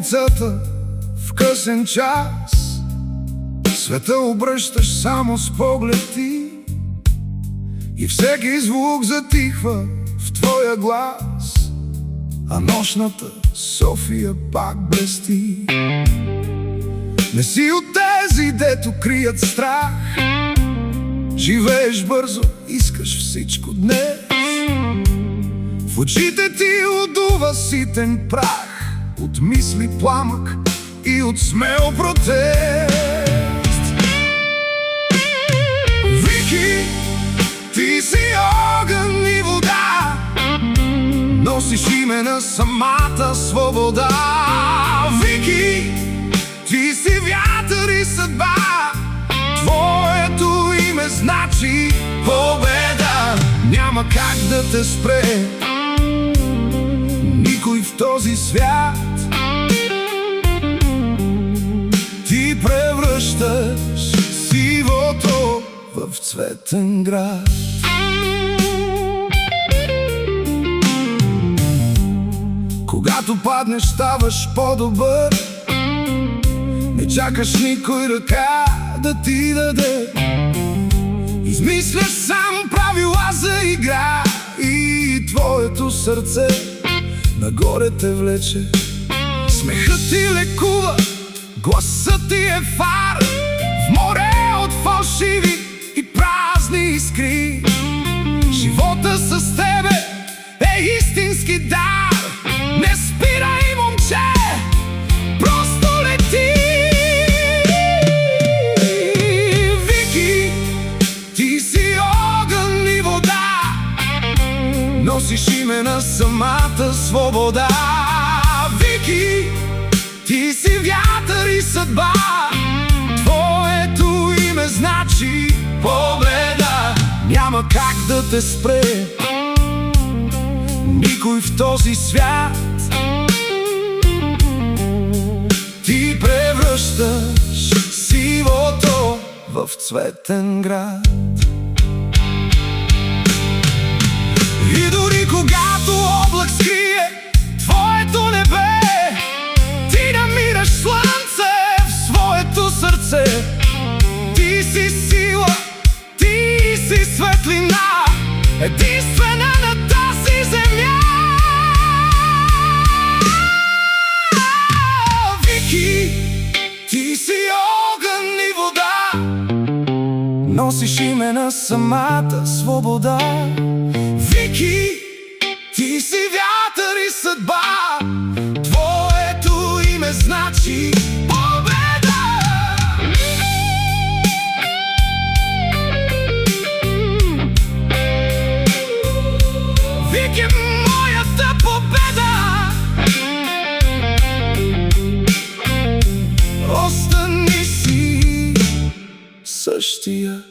улицата в късен час. Света обръщаш само с поглед ти и всеки звук затихва в твоя глас, а нощната София пак блести. Не си от тези, дето крият страх. Живееш бързо, искаш всичко днес. В очите ти удува ситен прах от мисли пламък и от смел протест. Вики, ти си огън и вода, носиш име на самата свобода. Вики, ти си вятър и съдба, твоето име значи победа. Няма как да те спре никой в този свят. Ти превръщаш сивото в цветен град. Когато паднеш, ставаш по-добър. Не чакаш никой ръка да ти даде. Измисляш сам правила за игра и твоето сърце нагоре те влече. Смехът ти лекува, гласът ти е фар в море от фалшиви и празни искри. Живота с тебе е истински дар. Не спирай, момче, просто лети. Вики, ти си огън и вода, носиш име на самата свобода. Вики, ти си вятър и съдба, твоето име значи победа. Няма как да те спре никой в този свят. Ти превръщаш сивото в цветен град. И дори когато облак скрие твоето небе, ти намираш слънце в своето сърце. Ти си сила, ти си светлина, единствена на тази земя. Вики, ти си огън и вода, носиш име на самата свобода. Вики, ти си вятър и съдба, твоето име значи победа. Вики, моята победа. Остани си същия.